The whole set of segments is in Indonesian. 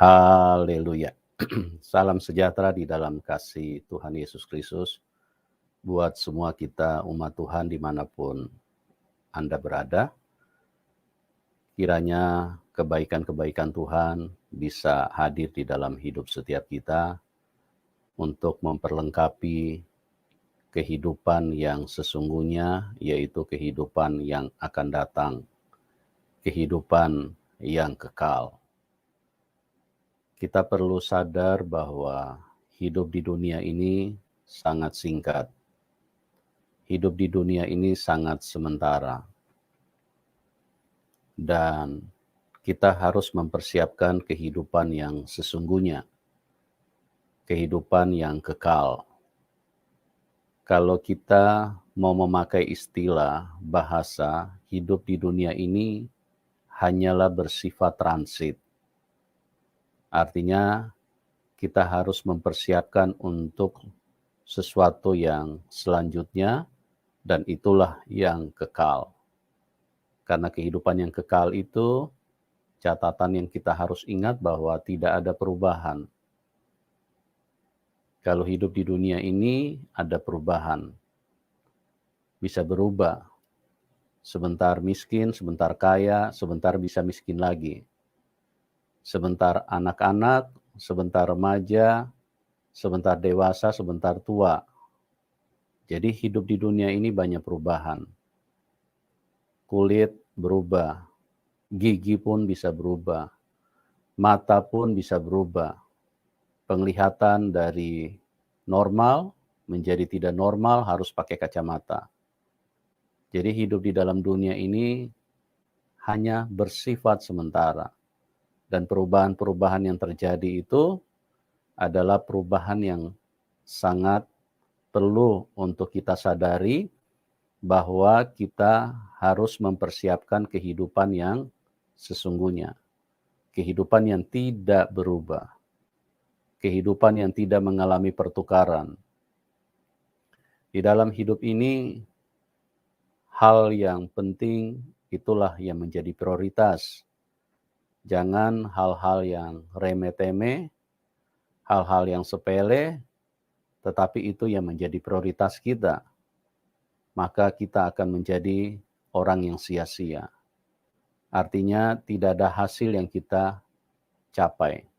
Haleluya. Salam sejahtera di dalam kasih Tuhan Yesus Kristus buat semua kita umat Tuhan dimanapun Anda berada. Kiranya kebaikan-kebaikan Tuhan bisa hadir di dalam hidup setiap kita untuk memperlengkapi kehidupan yang sesungguhnya, yaitu kehidupan yang akan datang, kehidupan yang kekal. Kita perlu sadar bahwa hidup di dunia ini sangat singkat. Hidup di dunia ini sangat sementara. Dan kita harus mempersiapkan kehidupan yang sesungguhnya. Kehidupan yang kekal. Kalau kita mau memakai istilah bahasa, hidup di dunia ini hanyalah bersifat transit. Artinya kita harus mempersiapkan untuk sesuatu yang selanjutnya, dan itulah yang kekal. Karena kehidupan yang kekal itu, catatan yang kita harus ingat bahwa tidak ada perubahan. Kalau hidup di dunia ini ada perubahan. Bisa berubah. Sebentar miskin, sebentar kaya, sebentar bisa miskin lagi. Sebentar anak-anak, sebentar remaja, sebentar dewasa, sebentar tua. Jadi hidup di dunia ini banyak perubahan. Kulit berubah, gigi pun bisa berubah, mata pun bisa berubah. Penglihatan dari normal menjadi tidak normal harus pakai kacamata. Jadi hidup di dalam dunia ini hanya bersifat sementara. Dan perubahan-perubahan yang terjadi itu adalah perubahan yang sangat perlu untuk kita sadari bahwa kita harus mempersiapkan kehidupan yang sesungguhnya. Kehidupan yang tidak berubah. Kehidupan yang tidak mengalami pertukaran. Di dalam hidup ini, hal yang penting itulah yang menjadi prioritas. Jangan hal-hal yang remeh-temeh, hal-hal yang sepele, tetapi itu yang menjadi prioritas kita. Maka kita akan menjadi orang yang sia-sia. Artinya tidak ada hasil yang kita capai.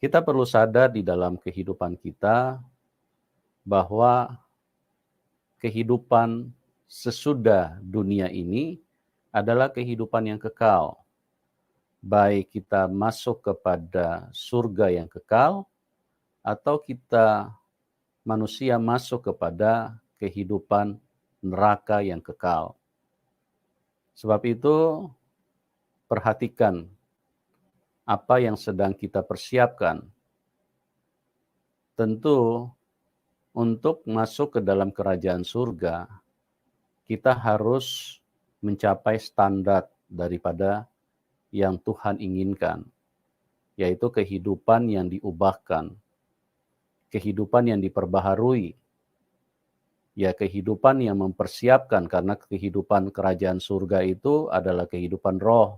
Kita perlu sadar di dalam kehidupan kita bahwa kehidupan sesudah dunia ini adalah kehidupan yang kekal. Baik kita masuk kepada surga yang kekal, atau kita manusia masuk kepada kehidupan neraka yang kekal. Sebab itu, perhatikan apa yang sedang kita persiapkan. Tentu, untuk masuk ke dalam kerajaan surga, kita harus mencapai standar daripada yang Tuhan inginkan, yaitu kehidupan yang diubahkan, kehidupan yang diperbaharui, ya kehidupan yang mempersiapkan, karena kehidupan kerajaan surga itu adalah kehidupan roh,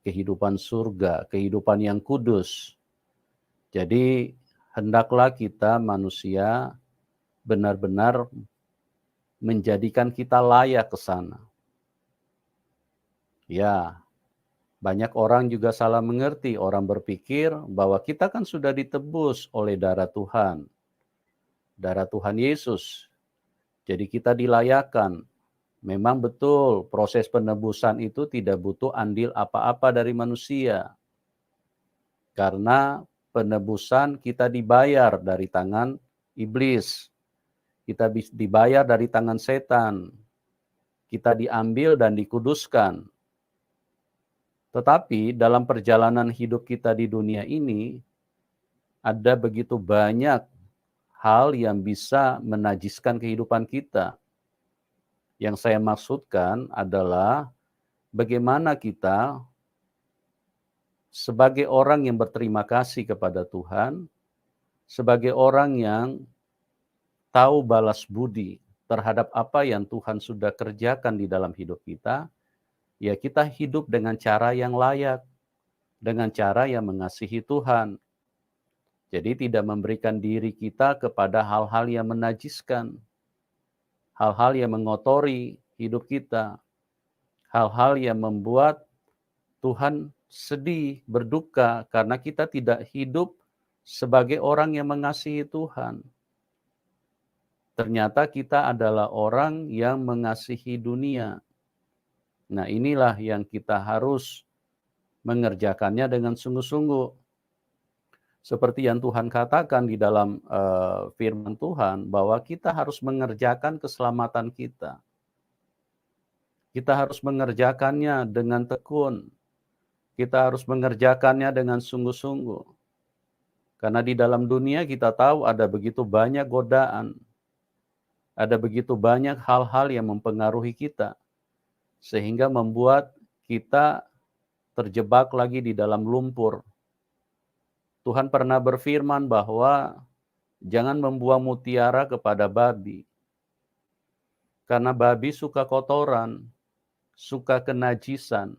kehidupan surga, kehidupan yang kudus. Jadi hendaklah kita manusia benar-benar menjadikan kita layak ke sana. Ya, banyak orang juga salah mengerti, orang berpikir bahwa kita kan sudah ditebus oleh darah Tuhan Yesus. Jadi kita dilayakkan. Memang betul proses penebusan itu tidak butuh andil apa-apa dari manusia. Karena penebusan kita dibayar dari tangan iblis. Kita dibayar dari tangan setan. Kita diambil dan dikuduskan. Tetapi dalam perjalanan hidup kita di dunia ini, ada begitu banyak hal yang bisa menajiskan kehidupan kita. Yang saya maksudkan adalah bagaimana kita sebagai orang yang berterima kasih kepada Tuhan, sebagai orang yang tahu balas budi terhadap apa yang Tuhan sudah kerjakan di dalam hidup kita, ya kita hidup dengan cara yang layak, dengan cara yang mengasihi Tuhan. Jadi tidak memberikan diri kita kepada hal-hal yang menajiskan, hal-hal yang mengotori hidup kita, hal-hal yang membuat Tuhan sedih, berduka karena kita tidak hidup sebagai orang yang mengasihi Tuhan. Ternyata kita adalah orang yang mengasihi dunia. Nah, inilah yang kita harus mengerjakannya dengan sungguh-sungguh. Seperti yang Tuhan katakan di dalam firman Tuhan, bahwa kita harus mengerjakan keselamatan kita. Kita harus mengerjakannya dengan tekun. Kita harus mengerjakannya dengan sungguh-sungguh. Karena di dalam dunia kita tahu ada begitu banyak godaan. Ada begitu banyak hal-hal yang mempengaruhi kita. Sehingga membuat kita terjebak lagi di dalam lumpur. Tuhan pernah berfirman bahwa jangan membuang mutiara kepada babi. Karena babi suka kotoran, suka kenajisan,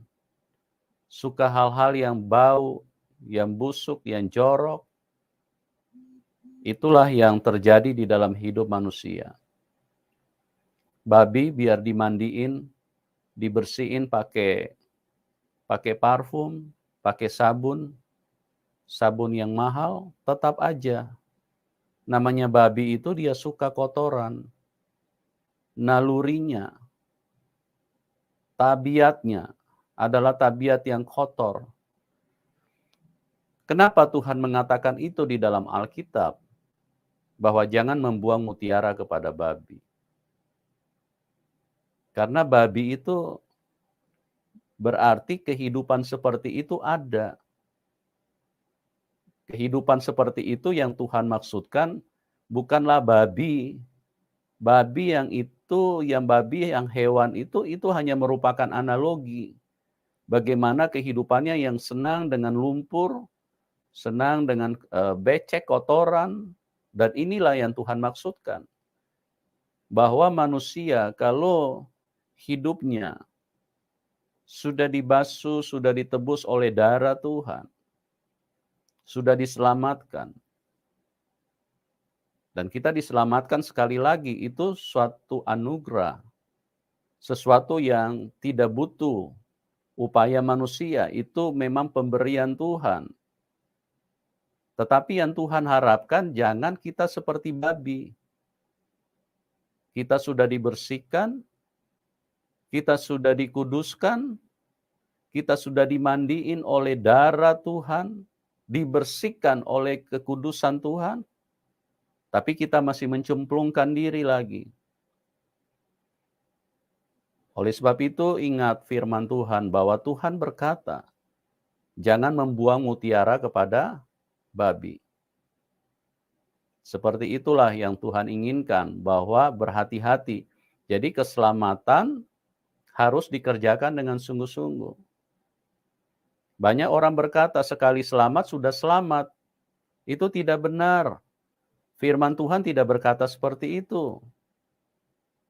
suka hal-hal yang bau, yang busuk, yang jorok. Itulah yang terjadi di dalam hidup manusia. Babi biar dimandiin, dibersihin pakai parfum, pakai sabun yang mahal, tetap aja. Namanya babi itu dia suka kotoran. Nalurinya, tabiatnya adalah tabiat yang kotor. Kenapa Tuhan mengatakan itu di dalam Alkitab? Bahwa jangan membuang mutiara kepada babi. Karena babi itu berarti kehidupan seperti itu ada. Kehidupan seperti itu yang Tuhan maksudkan bukanlah babi. Babi yang hewan itu hanya merupakan analogi. Bagaimana kehidupannya yang senang dengan lumpur, senang dengan becek, kotoran, dan inilah yang Tuhan maksudkan. Bahwa manusia kalau hidupnya sudah dibasuh, sudah ditebus oleh darah Tuhan, sudah diselamatkan. Dan kita diselamatkan sekali lagi, itu suatu anugerah. Sesuatu yang tidak butuh upaya manusia, itu memang pemberian Tuhan. Tetapi yang Tuhan harapkan jangan kita seperti babi. Kita sudah dibersihkan, kita sudah dikuduskan, kita sudah dimandiin oleh darah Tuhan, dibersihkan oleh kekudusan Tuhan, tapi kita masih mencemplungkan diri lagi. Oleh sebab itu ingat firman Tuhan bahwa Tuhan berkata, jangan membuang mutiara kepada babi. Seperti itulah yang Tuhan inginkan, bahwa berhati-hati. Jadi keselamatan harus dikerjakan dengan sungguh-sungguh. Banyak orang berkata sekali selamat sudah selamat. Itu tidak benar. Firman Tuhan tidak berkata seperti itu.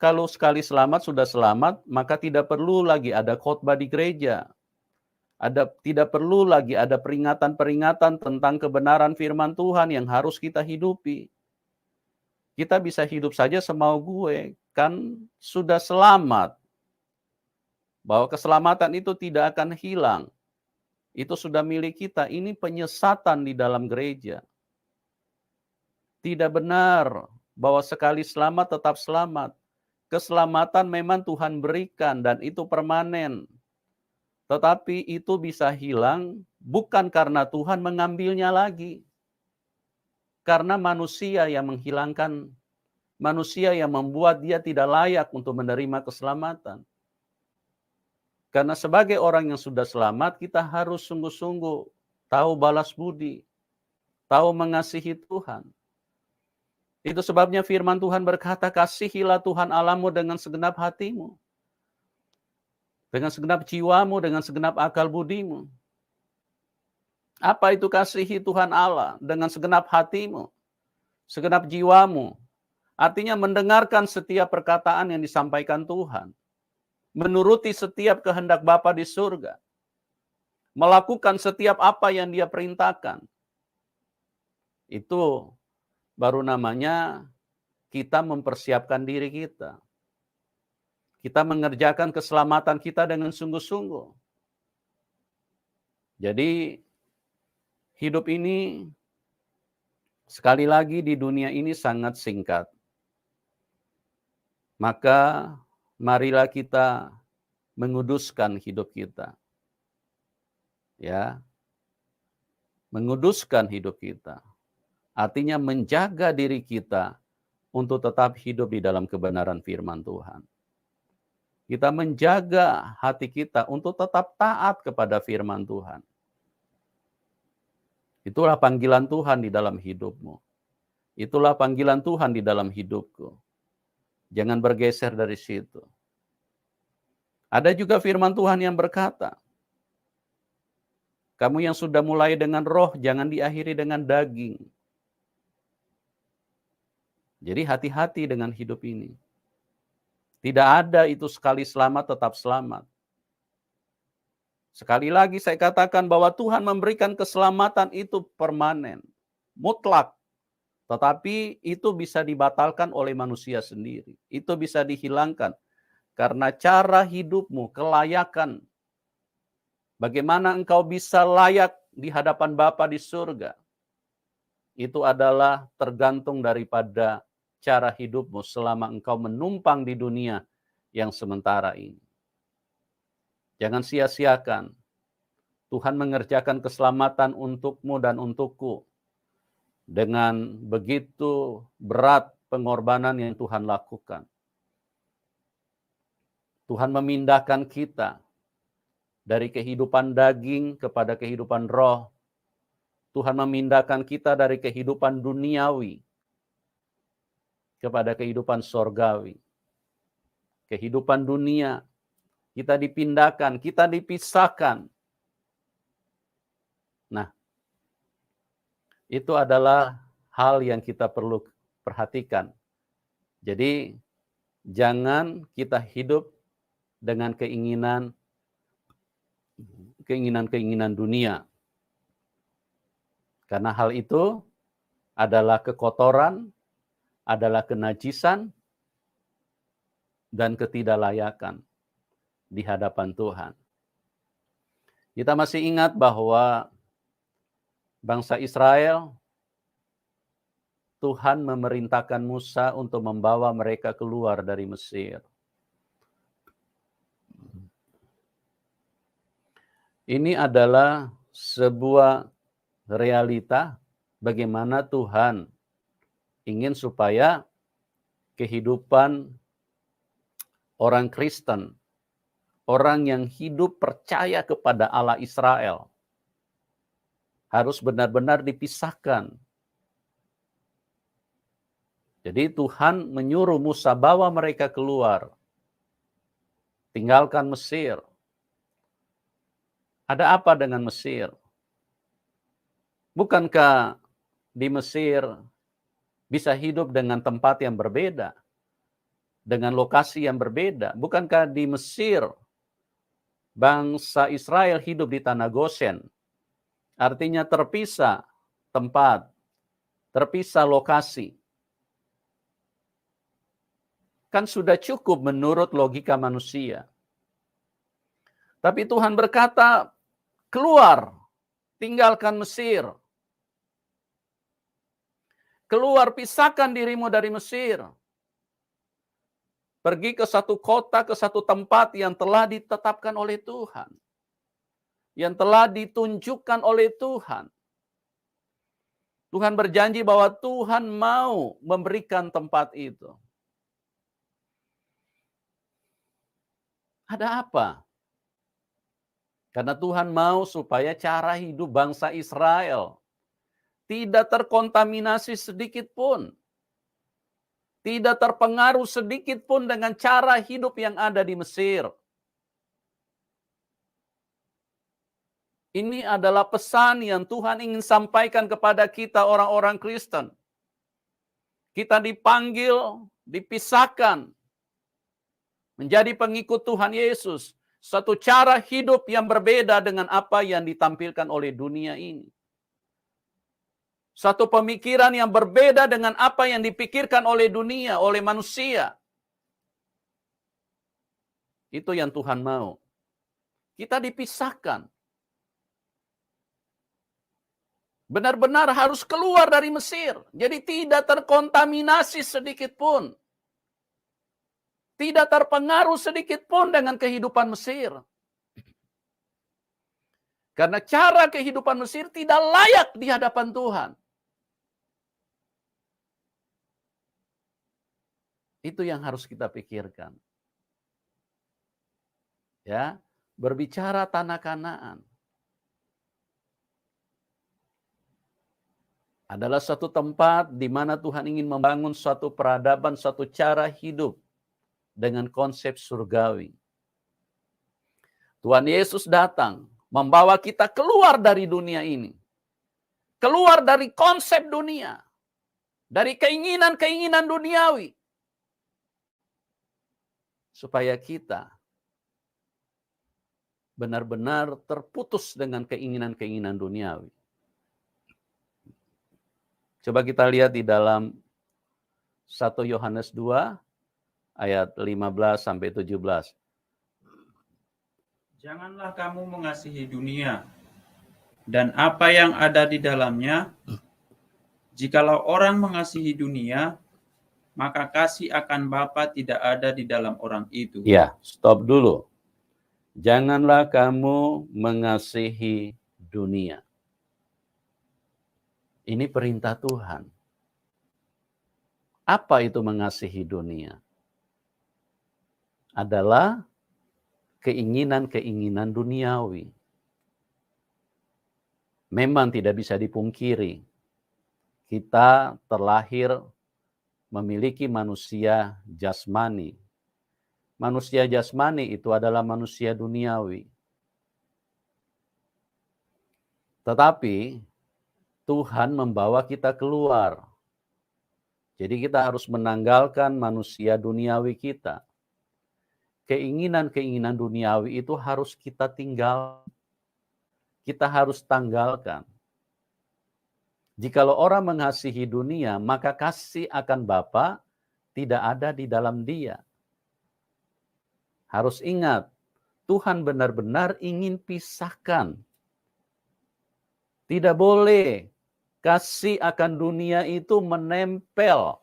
Kalau sekali selamat sudah selamat, maka tidak perlu lagi ada khotbah di gereja. Tidak perlu lagi ada peringatan-peringatan tentang kebenaran firman Tuhan yang harus kita hidupi. Kita bisa hidup saja semau gue, kan sudah selamat. Bahwa keselamatan itu tidak akan hilang. Itu sudah milik kita. Ini penyesatan di dalam gereja. Tidak benar bahwa sekali selamat tetap selamat. Keselamatan memang Tuhan berikan dan itu permanen. Tetapi itu bisa hilang bukan karena Tuhan mengambilnya lagi. Karena manusia yang menghilangkan, manusia yang membuat dia tidak layak untuk menerima keselamatan. Karena sebagai orang yang sudah selamat, kita harus sungguh-sungguh tahu balas budi, tahu mengasihi Tuhan. Itu sebabnya firman Tuhan berkata, kasihilah Tuhan Allahmu dengan segenap hatimu, dengan segenap jiwamu, dengan segenap akal budimu. Apa itu kasihi Tuhan Allah? Dengan segenap hatimu, segenap jiwamu. Artinya mendengarkan setiap perkataan yang disampaikan Tuhan. Menuruti setiap kehendak Bapa di surga. melakukan setiap apa yang Dia perintahkan. Itu baru namanya kita mempersiapkan diri kita. Kita mengerjakan keselamatan kita dengan sungguh-sungguh. Jadi hidup ini sekali lagi di dunia ini sangat singkat. Maka marilah kita menguduskan hidup kita. Ya. Menguduskan hidup kita. Artinya menjaga diri kita untuk tetap hidup di dalam kebenaran firman Tuhan. Kita menjaga hati kita untuk tetap taat kepada firman Tuhan. Itulah panggilan Tuhan di dalam hidupmu. Itulah panggilan Tuhan di dalam hidupku. Jangan bergeser dari situ. Ada juga firman Tuhan yang berkata, kamu yang sudah mulai dengan roh, jangan diakhiri dengan daging. Jadi hati-hati dengan hidup ini. Tidak ada itu sekali selamat tetap selamat. Sekali lagi saya katakan bahwa Tuhan memberikan keselamatan itu permanen, mutlak. Tetapi itu bisa dibatalkan oleh manusia sendiri. Itu bisa dihilangkan. Karena cara hidupmu, kelayakan. Bagaimana engkau bisa layak di hadapan Bapa di surga. Itu adalah tergantung daripada cara hidupmu selama engkau menumpang di dunia yang sementara ini. Jangan sia-siakan. Tuhan mengerjakan keselamatan untukmu dan untukku. Dengan begitu berat pengorbanan yang Tuhan lakukan. Tuhan memindahkan kita dari kehidupan daging kepada kehidupan roh. Tuhan memindahkan kita dari kehidupan duniawi kepada kehidupan sorgawi. Kehidupan dunia, kita dipindahkan, kita dipisahkan. Nah, itu adalah hal yang kita perlu perhatikan. Jadi, jangan kita hidup dengan keinginan dunia. Karena hal itu adalah kekotoran, adalah kenajisan, dan ketidaklayakan di hadapan Tuhan. Kita masih ingat bahwa bangsa Israel, Tuhan memerintahkan Musa untuk membawa mereka keluar dari Mesir. Ini adalah sebuah realita bagaimana Tuhan ingin supaya kehidupan orang Kristen, orang yang hidup percaya kepada Allah Israel, harus benar-benar dipisahkan. Jadi Tuhan menyuruh Musa bawa mereka keluar. Tinggalkan Mesir. Ada apa dengan Mesir? Bukankah di Mesir bisa hidup dengan tempat yang berbeda? Dengan lokasi yang berbeda? Bukankah di Mesir bangsa Israel hidup di tanah Goshen? Artinya terpisah tempat, terpisah lokasi. Kan sudah cukup menurut logika manusia. Tapi Tuhan berkata, keluar, tinggalkan Mesir. Keluar, pisahkan dirimu dari Mesir. Pergi ke satu kota, ke satu tempat yang telah ditetapkan oleh Tuhan. Yang telah ditunjukkan oleh Tuhan. Tuhan berjanji bahwa Tuhan mau memberikan tempat itu. Ada apa? Karena Tuhan mau supaya cara hidup bangsa Israel tidak terkontaminasi sedikit pun. Tidak terpengaruh sedikit pun dengan cara hidup yang ada di Mesir. Ini adalah pesan yang Tuhan ingin sampaikan kepada kita orang-orang Kristen. Kita dipanggil, dipisahkan, menjadi pengikut Tuhan Yesus, Satu cara hidup yang berbeda dengan apa yang ditampilkan oleh dunia ini. Satu pemikiran yang berbeda dengan apa yang dipikirkan oleh dunia, oleh manusia. Itu yang Tuhan mau. Kita dipisahkan. Benar-benar harus keluar dari Mesir. Jadi tidak terkontaminasi sedikit pun. Tidak terpengaruh sedikit pun dengan kehidupan Mesir. Karena cara kehidupan Mesir tidak layak di hadapan Tuhan. Itu yang harus kita pikirkan. Ya, berbicara tanah Kanaan adalah satu tempat di mana Tuhan ingin membangun suatu peradaban, suatu cara hidup dengan konsep surgawi. Tuhan Yesus datang membawa kita keluar dari dunia ini. Keluar dari konsep dunia. Dari keinginan-keinginan duniawi. Supaya kita benar-benar terputus dengan keinginan-keinginan duniawi. Coba kita lihat di dalam 1 Yohanes 2 ayat 15 sampai 17. Janganlah kamu mengasihi dunia dan apa yang ada di dalamnya. Jikalau orang mengasihi dunia, maka kasih akan Bapa tidak ada di dalam orang itu. Ya, stop dulu. Janganlah kamu mengasihi dunia. Ini perintah Tuhan. Apa itu mengasihi dunia? Adalah keinginan-keinginan duniawi. Memang tidak bisa dipungkiri. Kita terlahir memiliki manusia jasmani. Manusia jasmani itu adalah manusia duniawi. Tetapi Tuhan membawa kita keluar. Jadi kita harus menanggalkan manusia duniawi kita. Keinginan-keinginan duniawi itu harus kita tinggal. Kita harus tanggalkan. Jikalau orang mengasihi dunia, maka kasih akan Bapa tidak ada di dalam dia. Harus ingat, Tuhan benar-benar ingin pisahkan. Tidak boleh kasih akan dunia itu menempel.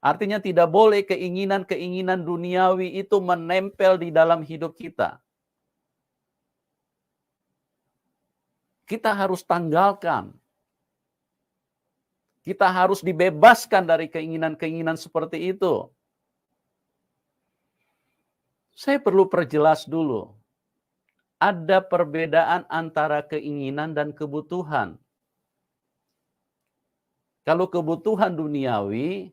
Artinya tidak boleh keinginan-keinginan duniawi itu menempel di dalam hidup kita. Kita harus tanggalkan. Kita harus dibebaskan dari keinginan-keinginan seperti itu. Saya perlu perjelas dulu. Ada perbedaan antara keinginan dan kebutuhan. Kalau kebutuhan duniawi,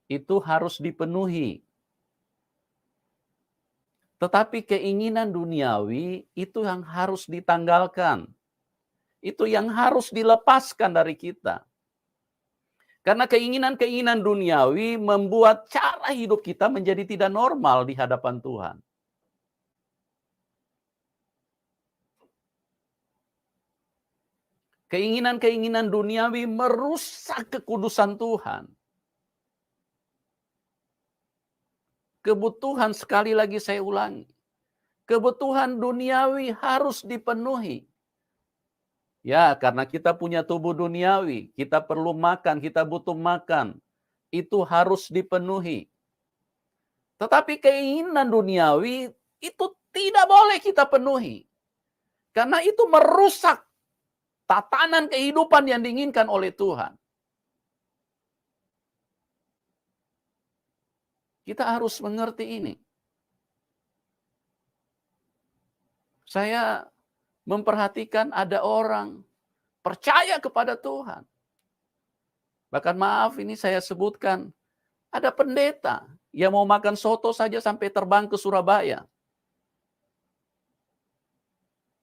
itu harus dipenuhi. Tetapi keinginan duniawi, itu yang harus ditanggalkan. Itu yang harus dilepaskan dari kita. Karena keinginan-keinginan duniawi membuat cara hidup kita menjadi tidak normal di hadapan Tuhan. Keinginan-keinginan duniawi merusak kekudusan Tuhan. Kebutuhan, sekali lagi saya ulangi. Kebutuhan duniawi harus dipenuhi. Ya, karena kita punya tubuh duniawi, kita perlu makan, kita butuh makan. Itu harus dipenuhi. Tetapi keinginan duniawi itu tidak boleh kita penuhi. Karena itu merusak tatanan kehidupan yang diinginkan oleh Tuhan. Kita harus mengerti ini. Saya memperhatikan ada orang percaya kepada Tuhan. Bahkan maaf ini saya sebutkan, ada pendeta yang mau makan soto saja sampai terbang ke Surabaya.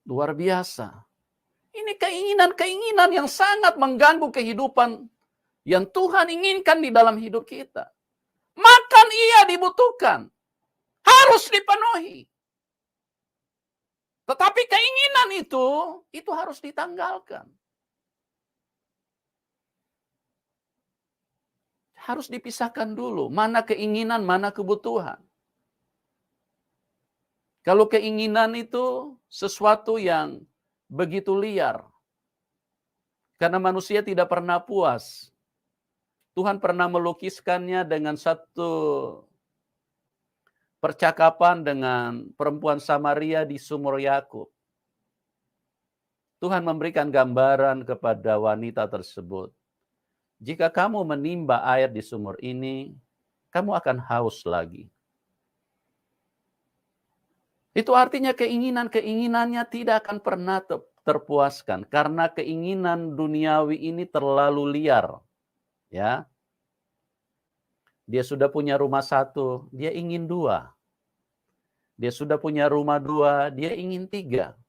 Luar biasa. Ini keinginan-keinginan yang sangat mengganggu kehidupan yang Tuhan inginkan di dalam hidup kita. Makan iya dibutuhkan. Harus dipenuhi. Tetapi keinginan itu harus ditanggalkan. Harus dipisahkan dulu, mana keinginan, mana kebutuhan. Kalau keinginan itu sesuatu yang begitu liar, karena manusia tidak pernah puas. Tuhan pernah melukiskannya dengan satu percakapan dengan perempuan Samaria di sumur Yakub. Tuhan memberikan gambaran kepada wanita tersebut. Jika kamu menimba air di sumur ini, kamu akan haus lagi. Itu artinya keinginannya tidak akan pernah terpuaskan karena keinginan duniawi ini terlalu liar. Ya, dia sudah punya rumah satu, dia ingin dua. Dia sudah punya rumah dua, dia ingin tiga.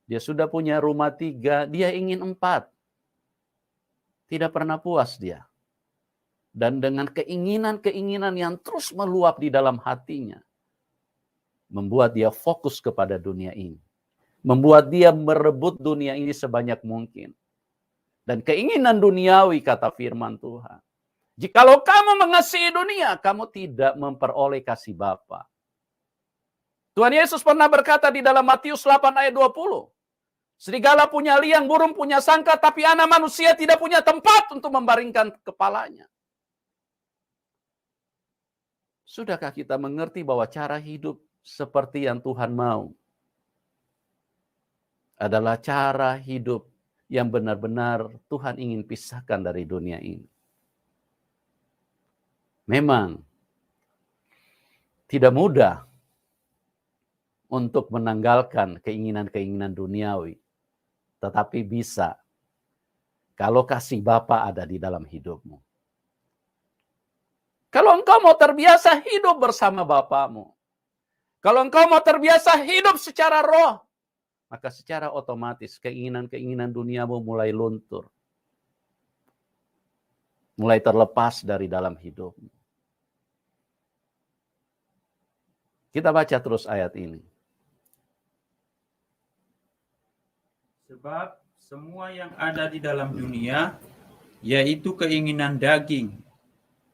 Dia sudah punya rumah tiga, dia ingin empat. Tidak pernah puas dia. Dan dengan keinginan-keinginan yang terus meluap di dalam hatinya, membuat dia fokus kepada dunia ini. Membuat dia merebut dunia ini sebanyak mungkin. Dan keinginan duniawi, kata firman Tuhan. Jikalau kamu mengasihi dunia, kamu tidak memperoleh kasih Bapa. Tuhan Yesus pernah berkata di dalam Matius 8 ayat 20. Serigala punya liang, burung punya sangka, tapi anak manusia tidak punya tempat untuk membaringkan kepalanya. Sudahkah kita mengerti bahwa cara hidup seperti yang Tuhan mau adalah cara hidup yang benar-benar Tuhan ingin pisahkan dari dunia ini? Memang tidak mudah untuk menanggalkan keinginan-keinginan duniawi. Tetapi bisa kalau kasih Bapa ada di dalam hidupmu. Kalau engkau mau terbiasa hidup bersama Bapamu. Kalau engkau mau terbiasa hidup secara roh. Maka secara otomatis keinginan-keinginan duniamu mulai luntur. Mulai terlepas dari dalam hidupmu. Kita baca terus ayat ini. Sebab semua yang ada di dalam dunia, yaitu keinginan daging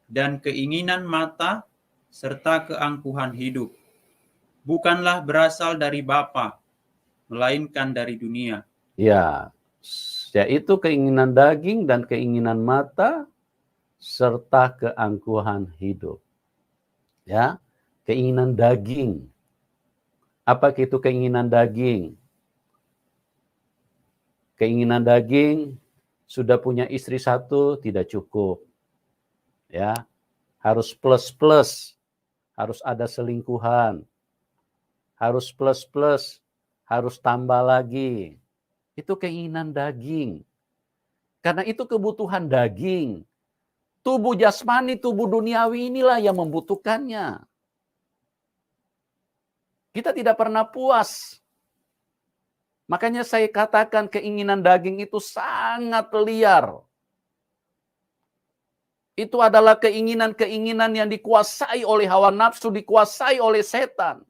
dan keinginan mata, serta keangkuhan hidup, bukanlah berasal dari Bapa, melainkan dari dunia. Ya, yaitu keinginan daging dan keinginan mata, serta keangkuhan hidup. Ya, keinginan daging. Apa itu keinginan daging? Keinginan daging, sudah punya istri satu tidak cukup. Ya, harus plus-plus, harus ada selingkuhan. Harus plus-plus, harus tambah lagi. Itu keinginan daging. Karena itu kebutuhan daging. Tubuh jasmani, tubuh duniawi inilah yang membutuhkannya. Kita tidak pernah puas. Makanya saya katakan keinginan daging itu sangat liar. Itu adalah keinginan-keinginan yang dikuasai oleh hawa nafsu, dikuasai oleh setan.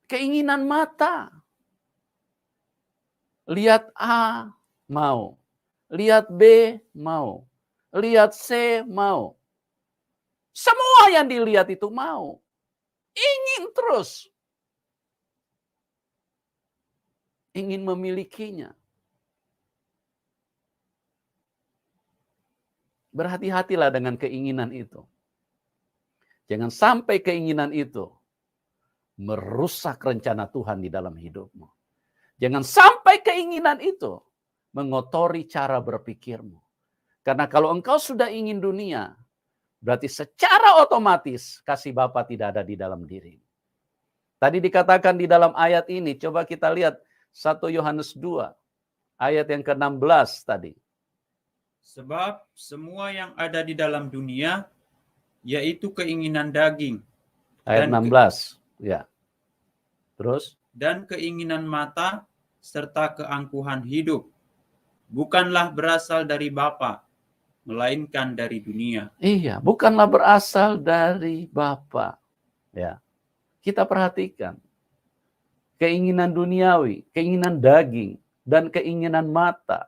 Keinginan mata. Lihat A, mau. Lihat B, mau. Lihat C, mau. Semua yang dilihat itu mau. Ingin terus. Ingin memilikinya. Berhati-hatilah dengan keinginan itu. Jangan sampai keinginan itu merusak rencana Tuhan di dalam hidupmu. Jangan sampai keinginan itu mengotori cara berpikirmu. Karena kalau engkau sudah ingin dunia, berarti secara otomatis kasih Bapa tidak ada di dalam diri. Tadi dikatakan di dalam ayat ini, coba kita lihat 1 Yohanes 2, ayat yang ke-16 tadi. Sebab semua yang ada di dalam dunia, yaitu keinginan daging. Ayat 16, ya. Terus? Dan keinginan mata, serta keangkuhan hidup, bukanlah berasal dari Bapa, melainkan dari dunia. Iya, bukanlah berasal dari Bapa. Ya, kita perhatikan keinginan duniawi, keinginan daging, dan keinginan mata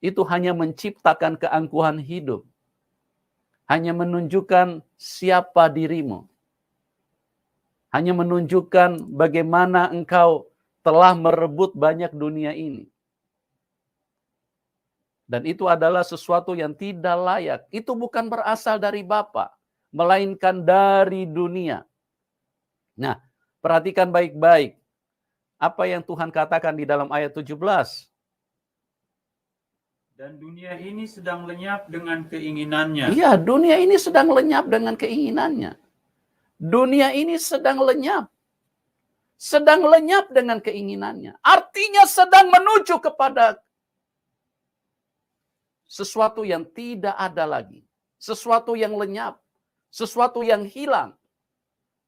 itu hanya menciptakan keangkuhan hidup, hanya menunjukkan siapa dirimu, hanya menunjukkan bagaimana engkau telah merebut banyak dunia ini. Dan itu adalah sesuatu yang tidak layak. Itu bukan berasal dari Bapa, melainkan dari dunia. Nah, perhatikan baik-baik apa yang Tuhan katakan di dalam ayat 17. Dan dunia ini sedang lenyap dengan keinginannya. Iya, dunia ini sedang lenyap dengan keinginannya. Dunia ini sedang lenyap. Sedang lenyap dengan keinginannya. Artinya sedang menuju kepada sesuatu yang tidak ada lagi. Sesuatu yang lenyap. Sesuatu yang hilang.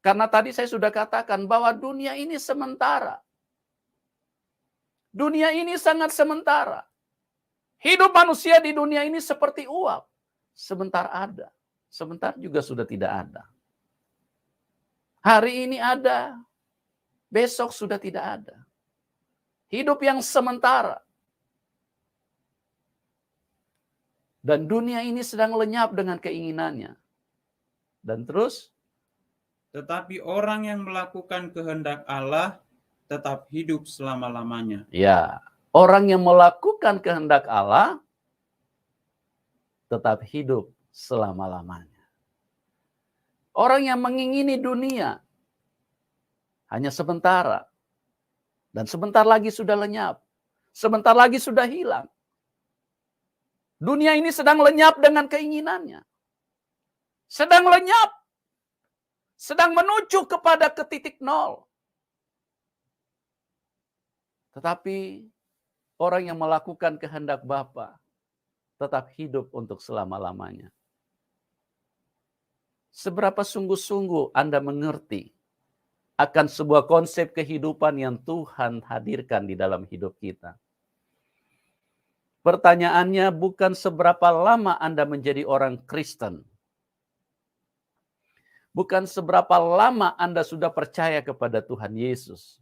Karena tadi saya sudah katakan bahwa dunia ini sementara. Dunia ini sangat sementara. Hidup manusia di dunia ini seperti uap. Sebentar ada. Sebentar juga sudah tidak ada. Hari ini ada. Besok sudah tidak ada. Hidup yang sementara. Dan dunia ini sedang lenyap dengan keinginannya. Dan terus, Tetapi orang yang melakukan kehendak Allah tetap hidup selama-lamanya. ya, orang yang melakukan kehendak Allah tetap hidup selama-lamanya. Orang yang mengingini dunia hanya sementara. Dan sebentar lagi sudah lenyap. Sebentar lagi sudah hilang. Dunia ini sedang lenyap dengan keinginannya. Sedang lenyap. Sedang menuju kepada ke titik nol. Tetapi orang yang melakukan kehendak Bapa tetap hidup untuk selama-lamanya. Seberapa sungguh-sungguh Anda mengerti akan sebuah konsep kehidupan yang Tuhan hadirkan di dalam hidup kita. Pertanyaannya bukan seberapa lama Anda menjadi orang Kristen. Bukan seberapa lama Anda sudah percaya kepada Tuhan Yesus.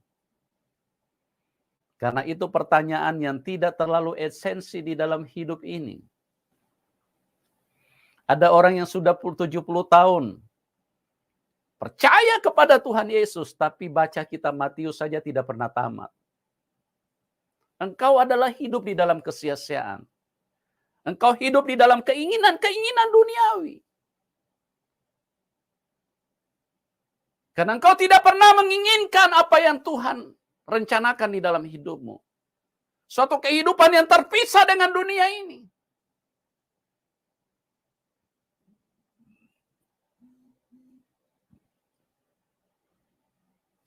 Karena itu pertanyaan yang tidak terlalu esensi di dalam hidup ini. Ada orang yang sudah 70 tahun percaya kepada Tuhan Yesus, tapi baca kitab Matius saja tidak pernah tamat. Engkau adalah hidup di dalam kesia-siaan. Engkau hidup di dalam keinginan-keinginan duniawi. Karena engkau tidak pernah menginginkan apa yang Tuhan rencanakan di dalam hidupmu. Suatu kehidupan yang terpisah dengan dunia ini.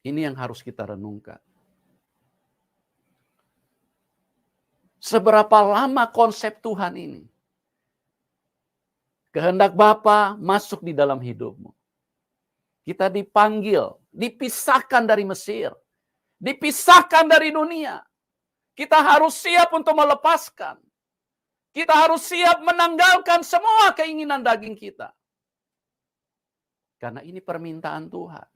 Ini yang harus kita renungkan. Seberapa lama konsep Tuhan ini? Kehendak Bapa masuk di dalam hidupmu. Kita dipanggil, dipisahkan dari Mesir, dipisahkan dari dunia. Kita harus siap untuk melepaskan. Kita harus siap menanggalkan semua keinginan daging kita. Karena ini permintaan Tuhan.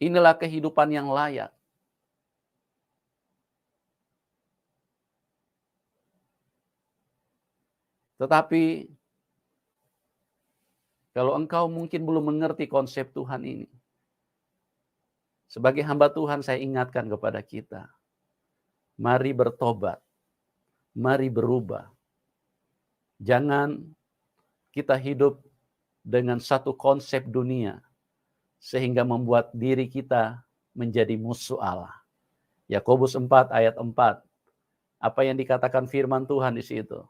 Inilah kehidupan yang layak. Tetapi kalau engkau mungkin belum mengerti konsep Tuhan ini, sebagai hamba Tuhan saya ingatkan kepada kita, mari bertobat, mari berubah. Jangan kita hidup dengan satu konsep dunia, sehingga membuat diri kita menjadi musuh Allah. Yakobus 4 ayat 4. Apa yang dikatakan firman Tuhan di situ?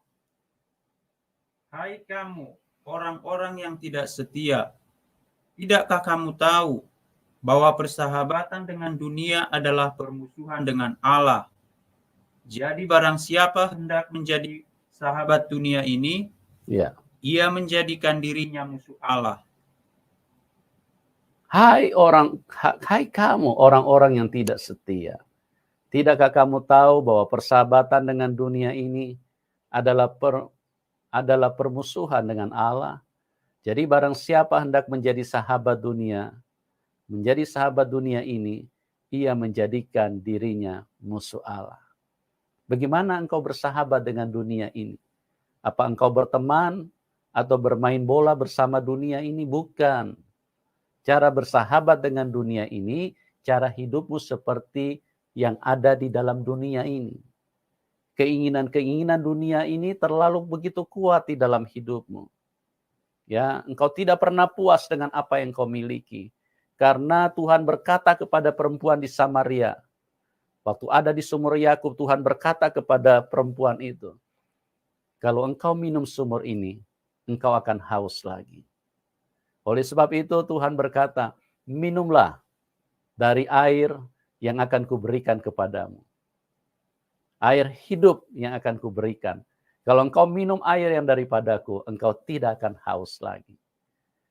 Hai kamu, orang-orang yang tidak setia, tidakkah kamu tahu bahwa persahabatan dengan dunia adalah permusuhan dengan Allah? Jadi barang siapa hendak menjadi sahabat dunia ini, Ya. ia menjadikan dirinya musuh Allah. Hai kamu orang-orang yang tidak setia. Tidakkah kamu tahu bahwa persahabatan dengan dunia ini adalah permusuhan dengan Allah? Jadi barang siapa hendak menjadi sahabat dunia, menjadi sahabat dunia ini, ia menjadikan dirinya musuh Allah. Bagaimana engkau bersahabat dengan dunia ini? Apa engkau berteman atau bermain bola bersama dunia ini? Bukan. Cara bersahabat dengan dunia ini, cara hidupmu seperti yang ada di dalam dunia ini. Keinginan-keinginan dunia ini terlalu begitu kuat di dalam hidupmu. Ya, engkau tidak pernah puas dengan apa yang kau miliki. Karena Tuhan berkata kepada perempuan di Samaria, waktu ada di sumur Yakub, Tuhan berkata kepada perempuan itu, kalau engkau minum sumur ini, engkau akan haus lagi. Oleh sebab itu Tuhan berkata, minumlah dari air yang akan kuberikan kepadamu. Air hidup yang akan kuberikan. Kalau engkau minum air yang daripadaku, engkau tidak akan haus lagi.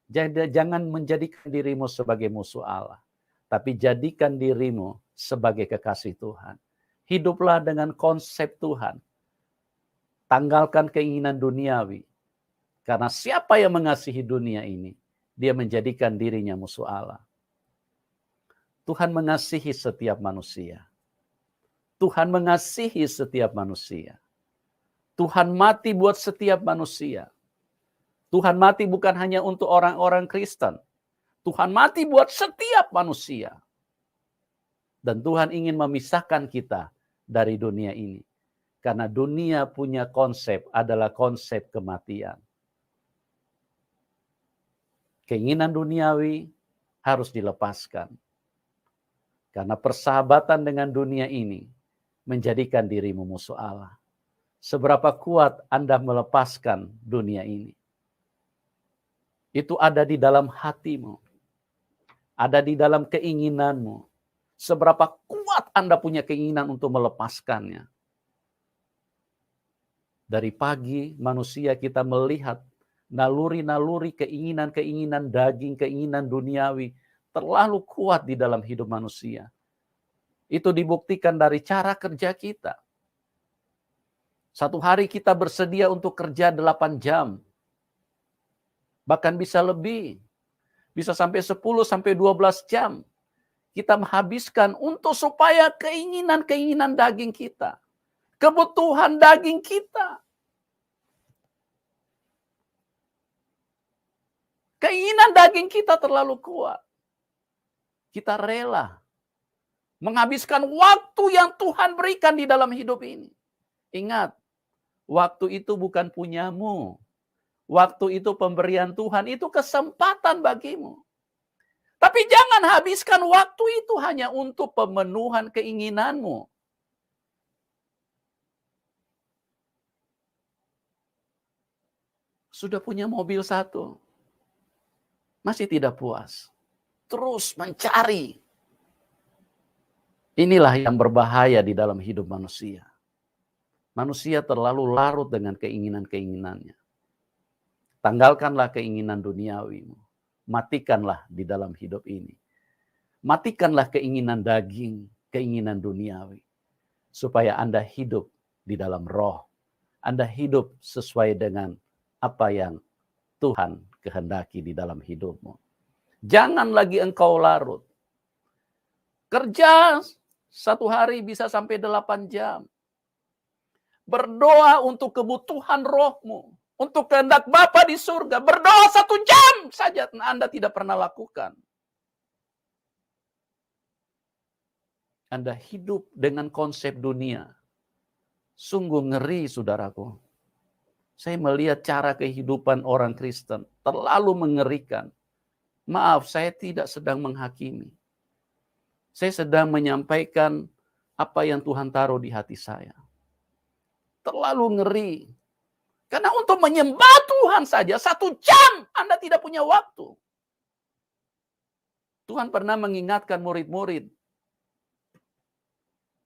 Jadi jangan menjadikan dirimu sebagai musuh Allah, tapi jadikan dirimu sebagai kekasih Tuhan. Hiduplah dengan konsep Tuhan. Tanggalkan keinginan duniawi. Karena siapa yang mengasihi dunia ini, dia menjadikan dirinya musuh Allah. Tuhan mengasihi setiap manusia. Tuhan mengasihi setiap manusia. Tuhan mati buat setiap manusia. Tuhan mati bukan hanya untuk orang-orang Kristen. Tuhan mati buat setiap manusia. Dan Tuhan ingin memisahkan kita dari dunia ini. Karena dunia punya konsep adalah konsep kematian. Keinginan duniawi harus dilepaskan. Karena persahabatan dengan dunia ini menjadikan dirimu musuh Allah. Seberapa kuat Anda melepaskan dunia ini? Itu ada di dalam hatimu. Ada di dalam keinginanmu. Seberapa kuat Anda punya keinginan untuk melepaskannya. Dari pagi manusia kita melihat naluri-naluri keinginan-keinginan daging, keinginan duniawi terlalu kuat di dalam hidup manusia. Itu dibuktikan dari cara kerja kita. Satu hari kita bersedia untuk kerja 8 jam. Bahkan bisa lebih. Bisa sampai 10 sampai 12 jam. Kita menghabiskan untuk supaya keinginan-keinginan daging kita. Kebutuhan daging kita. Keinginan daging kita terlalu kuat. Kita rela menghabiskan waktu yang Tuhan berikan di dalam hidup ini. Ingat, waktu itu bukan punyamu. Waktu itu pemberian Tuhan, itu kesempatan bagimu. Tapi jangan habiskan waktu itu hanya untuk pemenuhan keinginanmu. Sudah punya mobil 1, masih tidak puas. Terus mencari. Inilah yang berbahaya di dalam hidup manusia. Manusia terlalu larut dengan keinginan-keinginannya. Tanggalkanlah keinginan duniawimu. Matikanlah di dalam hidup ini. Matikanlah keinginan daging, keinginan duniawi. Supaya Anda hidup di dalam roh. Anda hidup sesuai dengan apa yang Tuhan kehendaki di dalam hidupmu. Jangan lagi engkau larut. Kerja 1 hari bisa sampai 8 jam. Berdoa untuk kebutuhan rohmu. Untuk kehendak Bapa di surga. Berdoa 1 jam saja Anda tidak pernah lakukan. Anda hidup dengan konsep dunia. Sungguh ngeri, saudaraku. Saya melihat cara kehidupan orang Kristen terlalu mengerikan. Maaf, saya tidak sedang menghakimi. Saya sedang menyampaikan apa yang Tuhan taruh di hati saya. Terlalu ngeri. Karena untuk menyembah Tuhan saja 1 jam Anda tidak punya waktu. Tuhan pernah mengingatkan murid-murid.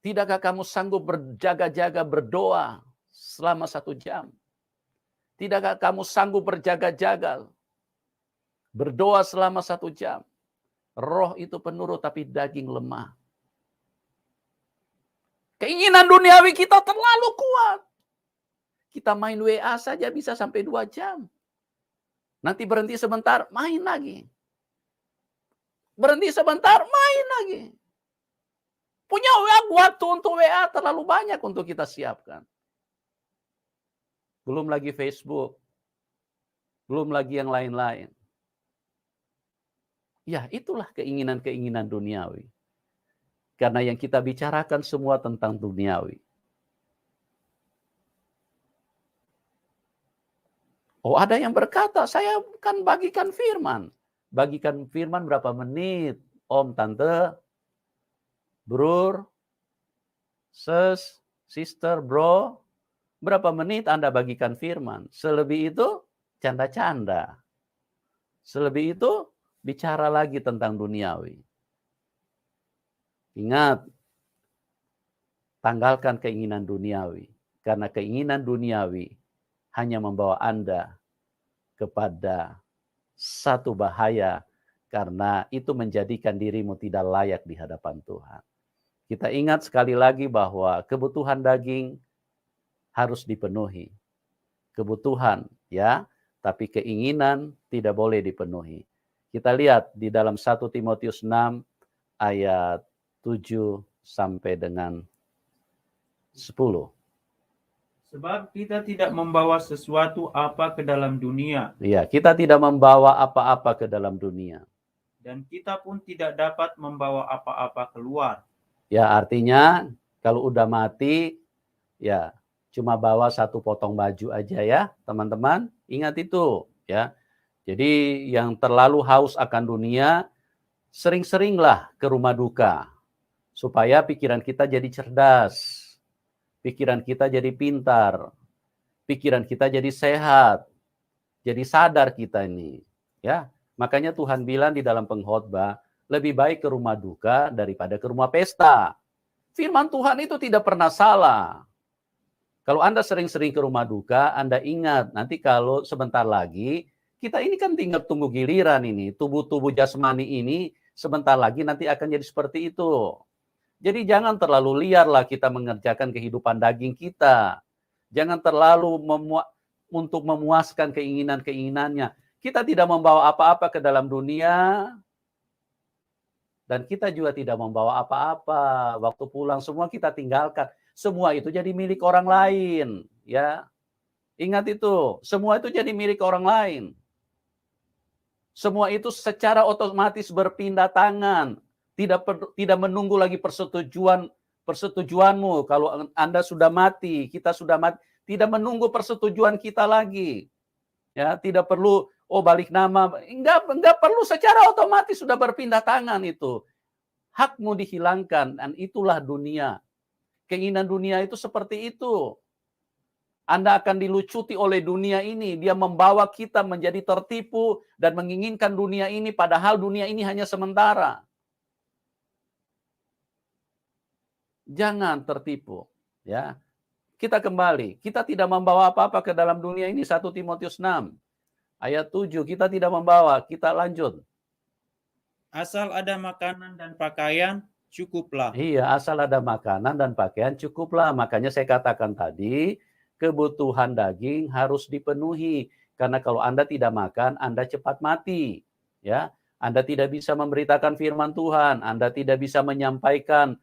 Tidakkah kamu sanggup berjaga-jaga berdoa selama 1 jam? Tidakkah kamu sanggup berjaga-jaga berdoa selama 1 jam? Roh itu penurut tapi daging lemah. Keinginan duniawi kita terlalu kuat. Kita main WA saja bisa sampai 2 jam. Nanti berhenti sebentar, main lagi. Berhenti sebentar, main lagi. Punya waktu untuk WA terlalu banyak untuk kita siapkan. Belum lagi Facebook. Belum lagi yang lain-lain. Ya, itulah keinginan-keinginan duniawi. Karena yang kita bicarakan semua tentang duniawi. Oh, ada yang berkata, saya kan bagikan firman. Bagikan firman berapa menit? Om, tante, brur, sis, sister, bro. Berapa menit Anda bagikan firman? Selebih itu, canda-canda. Selebih itu, bicara lagi tentang duniawi. Ingat, tanggalkan keinginan duniawi. Karena keinginan duniawi hanya membawa Anda kepada satu bahaya. Karena itu menjadikan dirimu tidak layak di hadapan Tuhan. Kita ingat sekali lagi bahwa kebutuhan daging harus dipenuhi. Kebutuhan, ya, tapi keinginan tidak boleh dipenuhi. Kita lihat di dalam 1 Timotius 6 ayat 7 sampai dengan 10. Sebab kita tidak membawa sesuatu apa ke dalam dunia. Iya, kita tidak membawa apa-apa ke dalam dunia. Dan kita pun tidak dapat membawa apa-apa keluar. Ya, artinya kalau udah mati, ya cuma bawa satu potong baju aja ya, teman-teman. Ingat itu, ya. Jadi yang terlalu haus akan dunia, sering-seringlah ke rumah duka. Supaya pikiran kita jadi cerdas. Pikiran kita jadi pintar. Pikiran kita jadi sehat. Jadi sadar kita ini, ya. Makanya Tuhan bilang di dalam pengkhotbah, lebih baik ke rumah duka daripada ke rumah pesta. Firman Tuhan itu tidak pernah salah. Kalau Anda sering-sering ke rumah duka, Anda ingat nanti kalau sebentar lagi, kita ini kan tinggal tunggu giliran ini. Tubuh-tubuh jasmani ini sebentar lagi nanti akan jadi seperti itu. Jadi jangan terlalu liarlah kita mengerjakan kehidupan daging kita. Jangan terlalu untuk memuaskan keinginan-keinginannya. Kita tidak membawa apa-apa ke dalam dunia, dan kita juga tidak membawa apa-apa. Waktu pulang semua kita tinggalkan. Semua itu jadi milik orang lain. Ya, ingat itu. Semua itu jadi milik orang lain. Semua itu secara otomatis berpindah tangan. Tidak menunggu lagi persetujuanmu. Kalau Anda sudah mati, kita sudah mati. Tidak menunggu persetujuan kita lagi. Ya, tidak perlu balik nama. Enggak perlu, secara otomatis sudah berpindah tangan itu. Hakmu dihilangkan, dan itulah dunia. Keinginan dunia itu seperti itu. Anda akan dilucuti oleh dunia ini. Dia membawa kita menjadi tertipu dan menginginkan dunia ini, padahal dunia ini hanya sementara. Jangan tertipu. Ya. Kita kembali. Kita tidak membawa apa-apa ke dalam dunia ini. 1 Timotius 6 ayat 7. Kita tidak membawa. Kita lanjut. Asal ada makanan dan pakaian, cukuplah. Iya, asal ada makanan dan pakaian cukuplah. Makanya saya katakan tadi, kebutuhan daging harus dipenuhi. Karena kalau Anda tidak makan, Anda cepat mati. Ya, Anda tidak bisa memberitakan firman Tuhan. Anda tidak bisa menyampaikan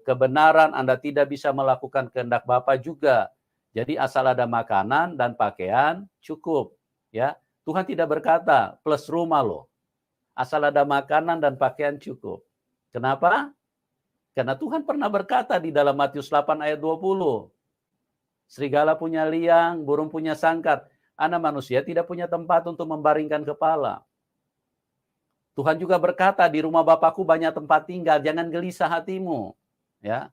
kebenaran. Anda tidak bisa melakukan kehendak Bapa juga. Jadi asal ada makanan dan pakaian cukup. Ya, Tuhan tidak berkata plus rumah loh. Asal ada makanan dan pakaian cukup. Kenapa? Karena Tuhan pernah berkata di dalam Matius 8 ayat 20. Serigala punya liang, burung punya sangkar. Anak manusia tidak punya tempat untuk membaringkan kepala. Tuhan juga berkata, di rumah Bapakku banyak tempat tinggal, jangan gelisah hatimu. Ya.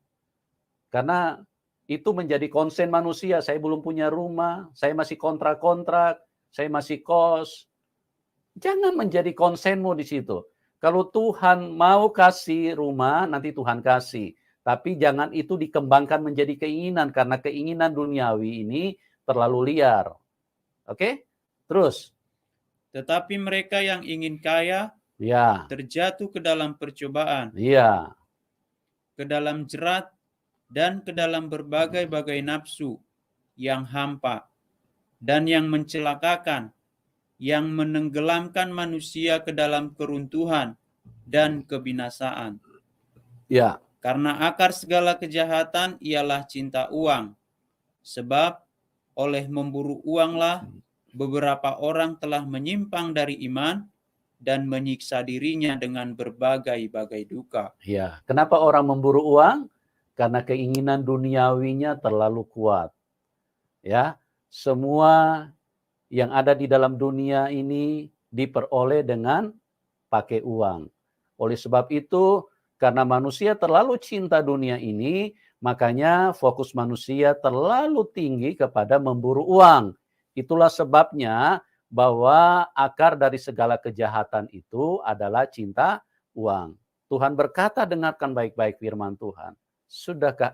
Karena itu menjadi konsen manusia. Saya belum punya rumah, saya masih kontrak-kontrak, saya masih kos. Jangan menjadi konsenmu di situ. Kalau Tuhan mau kasih rumah, nanti Tuhan kasih. Tapi jangan itu dikembangkan menjadi keinginan, karena keinginan duniawi ini terlalu liar. Oke? Terus. Tetapi mereka yang ingin kaya, ya, terjatuh ke dalam percobaan, iya, ke dalam jerat, dan ke dalam berbagai-bagai nafsu yang hampa, dan yang mencelakakan, yang menenggelamkan manusia ke dalam keruntuhan, dan kebinasaan. Ya, Karena akar segala kejahatan ialah cinta uang. Sebab oleh memburu uanglah beberapa orang telah menyimpang dari iman dan menyiksa dirinya dengan berbagai-bagai duka. ya. Kenapa orang memburu uang? Karena keinginan duniawinya terlalu kuat. Ya, semua yang ada di dalam dunia ini diperoleh dengan pakai uang. Oleh sebab itu, karena manusia terlalu cinta dunia ini, makanya fokus manusia terlalu tinggi kepada memburu uang. Itulah sebabnya bahwa akar dari segala kejahatan itu adalah cinta uang. Tuhan berkata, dengarkan baik-baik firman Tuhan. Sudahkah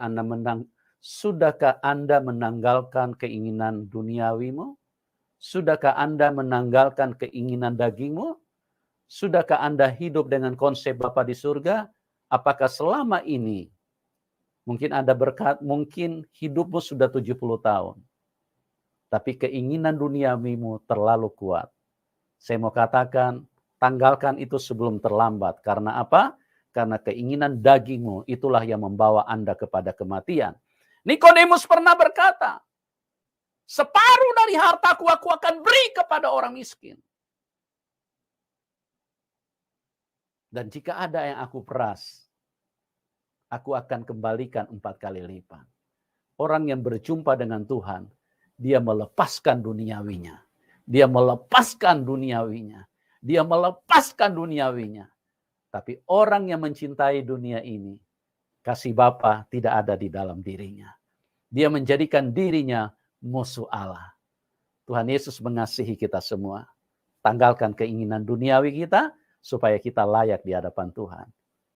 Anda menanggalkan keinginan duniawimu? Sudahkah Anda menanggalkan keinginan dagingmu? Sudahkah Anda hidup dengan konsep Bapa di surga? Apakah selama ini mungkin Anda mungkin hidupmu sudah 70 tahun. Tapi keinginan duniawimu terlalu kuat. Saya mau katakan, tanggalkan itu sebelum terlambat. Karena apa? Karena keinginan dagingmu itulah yang membawa Anda kepada kematian. Nikodemus pernah berkata, separuh dari hartaku aku akan beri kepada orang miskin. Dan jika ada yang aku peras, aku akan kembalikan 4 kali lipat. Orang yang berjumpa dengan Tuhan, dia melepaskan duniawinya. Dia melepaskan duniawinya. Dia melepaskan duniawinya. Tapi orang yang mencintai dunia ini, kasih Bapa tidak ada di dalam dirinya. Dia menjadikan dirinya musuh Allah. Tuhan Yesus mengasihi kita semua. Tanggalkan keinginan duniawi kita, supaya kita layak di hadapan Tuhan.